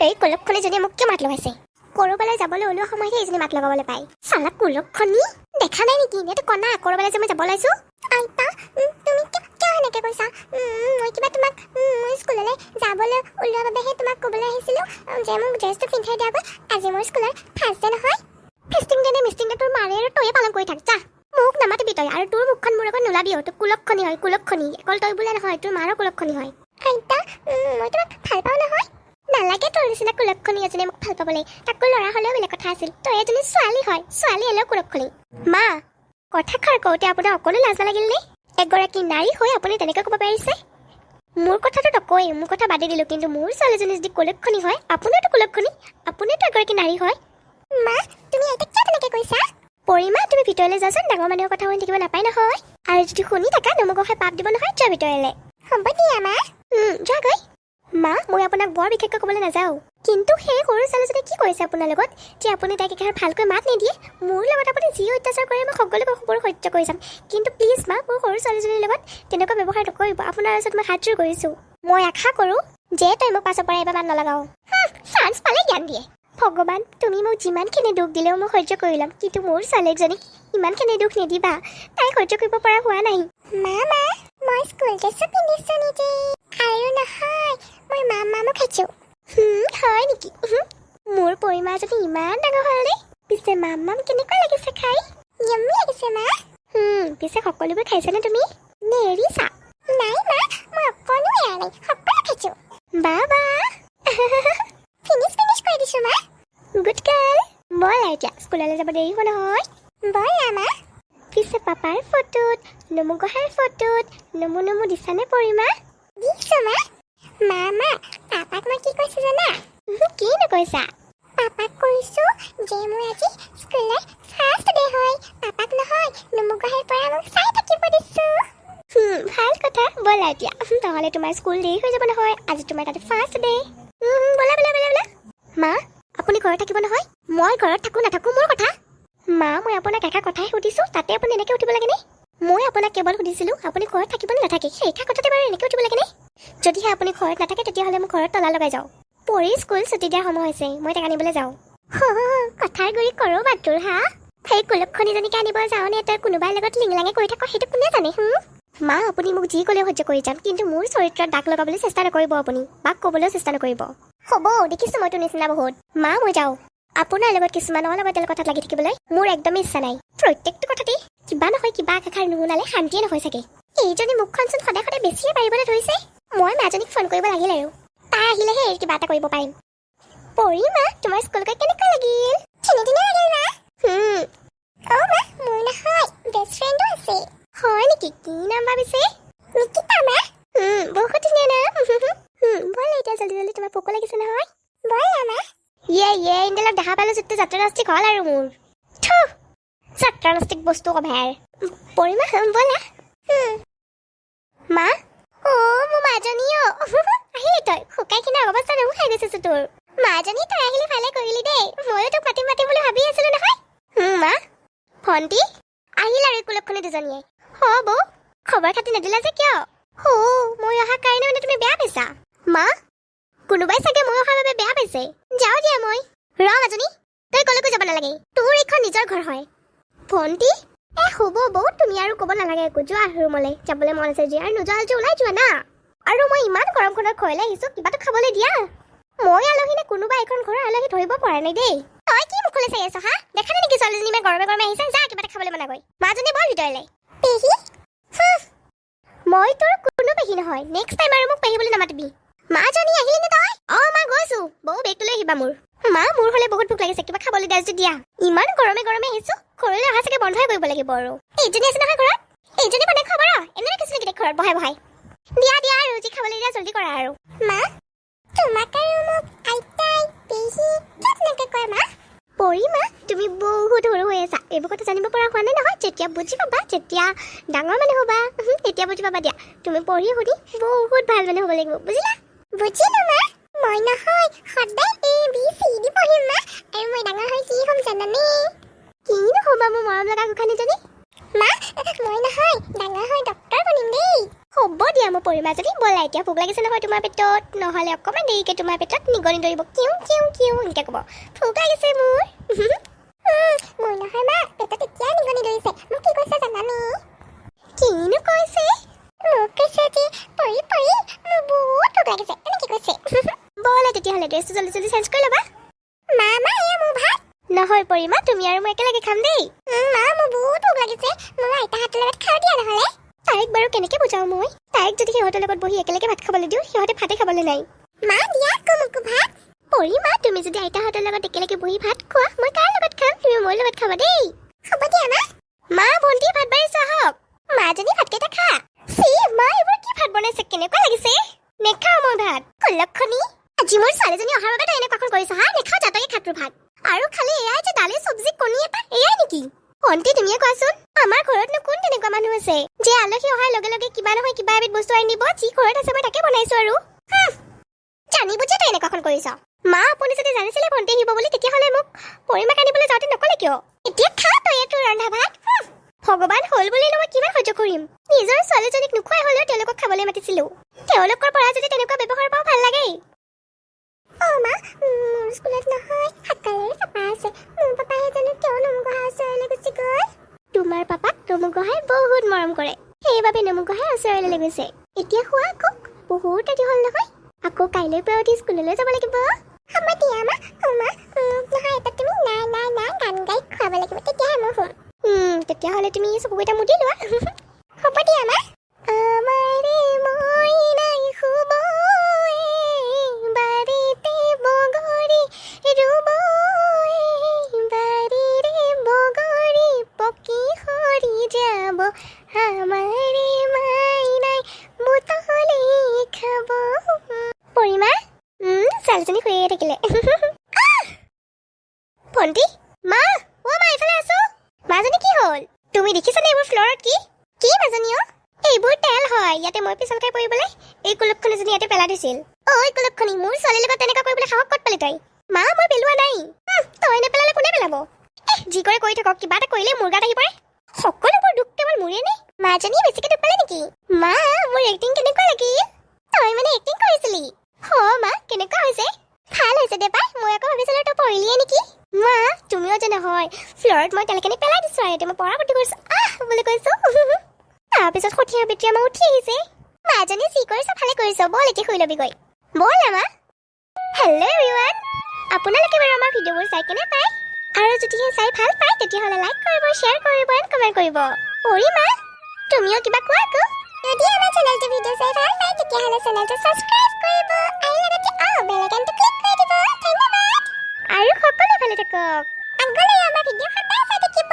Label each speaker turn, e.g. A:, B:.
A: এই কুলক্ষণীজনীয়ে মোক কিয় মাত লগাইছে? কৰবালৈ যাবলৈ ওলোৱা সময়তে এইজনী মাত লগাবলৈ পায়। চালা কুলক্ষণী, দেখা নাই নেকি? এইটো কণা, কৰবালৈ যে মই যাব ওলাইছো। আইতা, তুমি কিয় এনেকৈ কৈছা? মই কিবা তোমাক স্কুললৈ যাবলৈ ওলোৱাৰ বাবেহে তোমাক ক'বলৈ আহিছিলোঁ যে মোক ড্ৰেছটো পিন্ধাই দিয়াগৈ। আজি মোৰ স্কুলৰ ফাৰ্ষ্ট ডে নহয়। ফেষ্টিং ডে নে মিষ্টিং ডে তোৰ মাৰে আৰু তয়ে পালন কৰি থাক। যা, মোক নামাতিবি তই, আৰু তোৰ মুখখন মোৰ লগত নোলাবিও। তোৰ কুলক্ষণী হয়, কুলক্ষণী। অকল তই বোলে নহয়, তোৰ মাৰো কুলক্ষণী হয়। আইতা, মই তোমাক ভাল পাওঁ নহয়। নালাগে তোৰ নিচিনা কুলক্ষণী এজনীয়ে মোক ভাল পাবলৈ। তাকো ল'ৰা হ'লেও বেলেগ কথা আছিল। তই এজনী ছোৱালী হয়, ছোৱালী হ'লেও কুলক্ষণী। মা, কথাষাৰ কওঁতে আপোনাৰ অকণো লাজ নালাগিল নে? এগৰাকী নাৰী হৈ আপুনি তেনেকৈ ক'ব পাৰিছে? মোৰ কথাটো নকয়, মোৰ কথা বাদে দিলোঁ, কিন্তু মোৰ ছোৱালীজনী যদি কুলক্ষণী হয়, আপুনিওতো কুলক্ষণী, আপুনিওতো এগৰাকী নাৰী হয়। মা, তুমি এতিয়া কিয় তেনেকৈ কৈছা? পৰিমা, তুমি ভিতৰলৈ যাচোন, ডাঙৰ মানুহৰ কথা শুনি থাকিব নাপায় নহয়। আৰু যদি শুনি থাকা নমগোসাই পাপ দিব নহয়, যোৱা ভিতৰলৈ। হ'ব দিয়া মা। যোৱাগৈ। মা, মই আপোনাক বৰ বিশেষকৈ ক'বলৈ নাযাওঁ, কিন্তু সেই সৰু ছোৱালীজনী কি কৰিছে আপোনাৰ লগত যে আপুনি তাইক একেবাৰে ভালকৈ মাত নিদিয়ে? মোৰ লগত আপুনি যি অত্যাচাৰ কৰে মই সকলোবোৰ সহ্য কৰি যাম, কিন্তু প্লিজ মা, মোৰ সৰু ছোৱালীজনীৰ লগত তেনেকুৱা ব্যৱহাৰ নকৰিব। আপোনাৰ ওচৰত মই হাত জোৰ কৰিছোঁ। মই আশা কৰোঁ যে তই মোক পাছৰ পৰা এবাৰ মাত নলগাওঁ। চান্স পালে জ্ঞান দিয়ে। ভগৱান, তুমি মোক যিমানখিনি দুখ দিলেও মই সহ্য কৰি ল'ম, কিন্তু মোৰ ছোৱালীজনীক ইমানখিনি দুখ নিদিবা। তাই সহ্য কৰিব পৰা হোৱা নাই। মা, মই স্কুল ড্ৰেছটো পিন্ধিছোঁ নেকি? আৰু নহয়, মই মামা খাইছোঁ। হয় নেকি? মোৰ পৰিমা যদি ইমান ডাঙৰ হ'লনে? পিছে মাম কেনেকুৱা লাগিছে খাই? য়াম্মি লাগিছে মা। পিছে সকলোবোৰ খাইছানে তুমি? নে এৰিছা? নাই মা, মই অকণো এৰা নাই, সকলো খাইছোঁ। বাবা ফিনিছ কৰি দিছোঁ মা। Good girl. ব'লা এতিয়া, স্কুললৈ যাব দেৰি হ'ব নহয়। ব'লা মা। পিছে পাপাৰ ফটোত, নমুগোসাঁইৰ ফটোত নমু দিছানে পৰিমা? দিছোঁ মা। মামা, পাপাক মই কি কৈছোঁ জানা? কিনো কৈছা? পাপাক কৈছোঁ যে মোৰ আজি স্কুলৰ ফাৰ্ষ্ট ডে হয়। পাপাক নহয়, নমুগোসাঁইৰ পৰা মোক চাই থাকিব দিছোঁ। ভাল কথা। ব'লা এতিয়া, নহ'লে তোমাৰ স্কুল দেৰি হৈ যাব নহয়। আজি তোমাৰ তাতে ফাৰ্ষ্ট ডে। ব'লা। মা, আপুনি ঘৰত থাকিব নহয়? মই ঘৰত থাকোঁ নাথাকোঁ মোৰ কথা। মা, মই আপোনাক এটা কথাই সুধিছোঁ, তাতে আপুনি এনেকৈ উঠিব লাগেনে? মই আপোনাক কেৱল সুধিছিলোঁ আপুনি ঘৰত থাকিব নে নাথাকে, সেই এটা কথাতে বাৰু এনেকৈ উঠিব লাগেনে? যদিহে আপুনি ঘৰত নাথাকে, তেতিয়াহ'লে মোক ঘৰত তলা লগাই যাওঁ। পৰি স্কুল ছুটি দিয়াৰ সময় হৈছে, মই তাক আনিবলৈ যাওঁ। কথাৰ গুৰি কৰোঁ বাতুৰ হা? সেই কুলক্ষণীজনীকে আনিব যাওঁনে তই কোনোবাই লগত লিংলাঙে কৰি থাক, সেইটো কোনে জানে? মা, আপুনি মোক যি ক'লেও সহ্য কৰি যাম, কিন্তু মোৰ চৰিত্ৰত দাগ লগাবলৈ চেষ্টা নকৰিব। আপুনি বাক ক'বলৈও চেষ্টা নকৰিব। হ'ব, দেখিছোঁ মইতো নিচিনা বহুত। মা, মই যাওঁ। আপোনাৰ লগত কিছুমান অলাগতিয়াল কথাত লাগি থাকিবলৈ মোৰ একদমেই ইচ্ছা নাই। প্ৰত্যেকটো কথাতেই কিবা নহয় কিবা এষাৰ নুশুনালে শান্তিয়ে নহয় চাগে। এইজনী মুখখনচোন সদায় বেছিয়ে পাৰিবলৈ ধৰিছে। মই মাজনীক ফোন কৰিব লাগিল, আৰু তাই আহিলেহে কিবা এটা কৰিব পাৰিম। পৰিমা, তোমাৰ স্কুল গৈ কেনেকুৱা লাগিল? ধুনীয়া লাগিল মা। মা, মোৰ নহয় বেষ্ট ফ্ৰেণ্ডো আছে। হয় নেকি? কি নাম ভাবিছে? নিকিতা মা। বহুত ধুনীয়া নাম। ব'লা এতিয়া, জলদি তোমাৰ ভোক লাগিছে নহয়। ব'লা মা। ইণ্ডেলক দেখা পালোঁ যেতিয়া যাত্ৰানাস্তিক হ'ল আৰু মোৰ। যাত্ৰানাস্তিক বস্তু কভাৰ। পৰিমা, ব'লা। মা, মোৰ মাজনী আহিলি তই? শুকাই কিনে অৱস্থা নোহোৱা হৈ গৈছে তোৰ। মাজনী, তই আহিলি ভালে কৰিলি দেই। ময়ো তোক পাতিম বুলি ভাবি আছিলো নহয়। মা, ভণ্টি আহিল আৰু কুলক্ষণী দুজনীয়ে। বৌ, খবৰ খাতি নিদিলা যে কিয়? মই অহা কাৰণে মানে তুমি বেয়া পাইছা? মা, কোনোবাই চাগে মই অহাৰ বাবে বেয়া পাইছে। যাওঁ দিয়া মই। মাজনী, তই কলৈকো যাব নালাগে, তোৰ এইখন নিজৰ ঘৰ হয়। ভণ্টি, হ'ব বৌ, তুমি আৰু ক'ব নালাগে একো। যোৱা ৰুমলৈ, যাবলৈ মন আছে যি, আৰু নোযোৱা যদি ওলাই যোৱা না। আৰু মই ইমান গৰমখনত ঘৰলৈ আহিছোঁ, কিবাটো খাবলৈ দিয়া। মই আলহী নে কোনোবা এখন ঘৰৰ আলহী ধৰিব পৰা নাই দেই। তই কি মুখলৈ চাই আছ হা? দেখা নাই নেকি ছোৱালীজনী ইমান গৰমে আহিছে? যা, কিবা এটা খাবলৈ মনা গৈ। মাজনী, বল ভিতৰলৈ। পেহী? মই তোৰ কোনো পেহী নহয়। নেক্সট টাইম আৰু মোক পেহী বুলি নামাতিবি। মাজনী, আহিলি নে তই? মা, গৈছো। বৌ, বেগটো লৈ আহিবা মোৰ। মা, মোৰ হ'লে বহুত ভোক লাগিছে, কিবা খাবলৈ দিয়া যদি দিয়া। ইমান গৰমে আহিছোঁ, ঘৰলৈ অহা চাগে বন্ধই কৰিব লাগিব আৰু। এইজনী আছে নহয় ঘৰত? এইজনী বনাই খবৰ এনে কিছু নেকি ঘৰত বহাই দিয়া আৰু যি খাবলৈ দিয়া জলদি কৰা আৰু। মা, তোমাক আৰু মোক আইতাই, পেহী কিয় তেনেকৈ কয় মা? পৰিমা, তুমি বহুত সৰু হৈ আছা, এইবোৰ কথা জানিব পৰা হোৱা নাই নহয়। যেতিয়া বুজি পাবা, যেতিয়া ডাঙৰ মানুহ হ'বা, তেতিয়া বুজি পাবা দিয়া। তুমি পঢ়ি শুনি বহুত ভাল মানুহ হ'ব লাগিব, বুজিলা? বুজিলো মা। মই নহয় সদায় ABCD পঢ়িম মা, আৰু মই ডাঙৰ হৈ কি হ'ম জানানে? কিনো হ'বা মোৰ মৰম লগা গোসাঁনীজনী? মা, মই নহয় ডাঙৰ হৈ ডক্তৰ বনিম দেই। হ'ব দিয়া মোৰ পৰিমাজনী বলা এতিয়া ভোক লাগিছে নহয় তোমাৰ পেটত নহ'লে অকণমান দেৰিকে তোমাৰ পেটত নিগনি দৌৰিব কিউ কিউ কিউ এনেকৈ ক'ব ভোক লাগিছে মোৰ মোৰ নহয় মা পেটত এতিয়া নিগনি দৌৰিছে মোক কি কৈছে জানানে কিনো কৈছে মোক কৈছে যে পৰি পৰি মোৰ বহুত ভোক লাগিছে এনেকৈ কৈছে বলা তেতিয়াহ'লে ড্ৰেছটো জলদি জলদি চেঞ্জ কৰি ল'বা মা মা এয়া মোৰ ভাত নহয় পৰিমা তুমি আৰু মই একেলগে খাম দেই মা মোৰ বহুত ভোক লাগিছে মোৰ আইতাহঁতৰ লগত খাওঁ দিয়া নহ'লে তাইক বাৰু কেনেকৈ বুজাওঁ মই তাইক যদি সিহঁতৰ লগত বহি একেলগে ভাত খাবলৈ দিওঁ সিহঁতে ভাতে খাবলৈ নাই মা দিয়া মোকো ভাত পৰিমা তুমি যদি আইতাহঁতৰ লগত একেলগে বহি ভাত খোৱা মই কাৰ লগত খাম তুমি মোৰ লগত খাবা দেই হ'ব দিয়া মা ভণ্টি ভাত বাঢ়িছে আহক মাজনী ভাতকেইটা খা চি মা এইবোৰ কি ভাত বনাইছে কেনেকুৱা লাগিছে নেখাওঁ মই ভাত কলক্ষণী আজি মোৰ ছোৱালীজনী অহাৰ বাবে তই এনেকুৱাখন কৰিছ হা নেখাওঁ যাতকে খাত তোৰ ভাত আৰু খালি এয়াই যে দালি চব্জি কণী এটা এয়াই নেকি ভণ্টি তুমিয়ে কোৱাচোন আমাৰ ঘৰতনো কোন তেনেকুৱা মানুহ আছে যে আলহী অহাৰ লগে লগে কিবা নহয় কিবা এবিধ বস্তু আনি দিব যি ঘৰত আছে মই তাকে বনাইছো আৰু জানি বুজি তই এনেকুৱাখন কৰিছ মা আপুনি যদি জানিছিলে ভণ্টি আহিব বুলি তেতিয়াহ'লে মোক পৰিমাক আনিবলৈ যাওঁতে নকলে কিয় এতিয়া খা তই তোৰ ৰন্ধা ভাত ভগৱান হ'ল বুলি মই কিমান সহ্য কৰিম নিজৰ ছোৱালীজনীক নোখোৱাই হ'লেও তেওঁলোকক খাবলৈ মাতিছিলো তেওঁলোকৰ পৰা যদি তেনেকুৱা ব্যৱহাৰ পাওঁ ভাল লাগে মা মোৰ স্কুলত নহয় সাকালে পাপা আছে মোৰ পাপাই জানো কিয় নমুগহাৰ ওচৰলৈ গুচি গ'ল তোমাৰ পাপাক নমুগহাই বহুত মৰম কৰে সেইবাবে নমুগহাই ওচৰলৈ গৈছে এতিয়া শুৱা আকৌ বহুত ৰাতি হ'ল নহয় আকৌ কাইলৈ পৰা উঠি স্কুললৈ যাব লাগিব হ'ব দিয়া মা নহয় এটা তুমি নাই নাই নাই গান গাই খুৱাব লাগিব তেতিয়াহে মই শুম তেতিয়াহ'লে তুমি চকুকেইটা মুদি লোৱা হ'ব দিয়া মা আমাৰে মই নাই শুব বাৰীতে বগৰী ৰুব বাৰীৰে বগৰী পকি সৰি যাব আমাৰে মাই নাই বুটলি খাব পৰিমা ছোৱালীজনী শুয়ে থাকিলে ভণ্টি মা মা এইফালে আছো মাজনী কি হ'ল তুমি দেখিছানে এইবোৰ ফ্ল'ৰত কি মাজনী এইবোৰ তেল হয় ইয়াতে মই পিছল খাই পৰিবলৈ এই কুলক্ষণীজনী ইয়াতে পেলাই দিছিল ঐ কুলক্ষণী মোৰ ছোৱালীৰ লগত তেনেকুৱা কৰিবলৈ সাহস ক'ত পালি তই মা মই পেলোৱা নাই তই নেপেলালে কোনে পেলাব যি কৰে কৰি থাকক কিবা এটা কৰিলে মোৰ গাত আহি পৰে সকলোবোৰ দুখ কেৱল মোৰে নে মাজনী বেছিকে দুখ পালে নেকি মা মোৰ এক্টিং কেনেকুৱা লাগিল তই মানে এক্টিং কৰিছিলি মা কেনেকুৱা হৈছে ভাল হৈছে দে পাই মই আকৌ ভাবিছিলো তই পৰিলিয়ে নেকি মা তুমিও যে নহয় ফ্ল'ৰত মই তেলখিনি পেলাই দিছো আৰু এতিয়া মই পৰাৱৰ্তী কৰিছো বুলি কৈছো তাৰপিছত সঠিয়া বেটিয়া মই উঠি আহিছে মাজনী যি কৰিছ ভালে কৰিছ বল এতিয়া শুই ল'বিগৈ বল মা হেল্ল' এভৰিৱান আপোনালোকে বাৰু আমাৰ ভিডিঅ'বোৰ চাই কেনে পায় আৰু যদিহে চাই ভাল পায় তেতিয়াহ'লে লাইক কৰিব শ্বেয়াৰ কৰিব এণ্ড কমেণ্ট কৰিব পৰিমা তুমিও কিবা কোৱা আকৌ যদি আমাৰ চেনেলটো ভিডিঅ' চাই ভাল পায় তেতিয়াহ'লে চেনেলটো ছাবস্ক্ৰাইব কৰিব আৰু লগতে বেল আইকনটো ক্লিক কৰি দিব ধন্যবাদ আৰু সকলোৱে ভালে থাকক আগলৈ আমাৰ ভিডিঅ' সদায় চাই থাকিব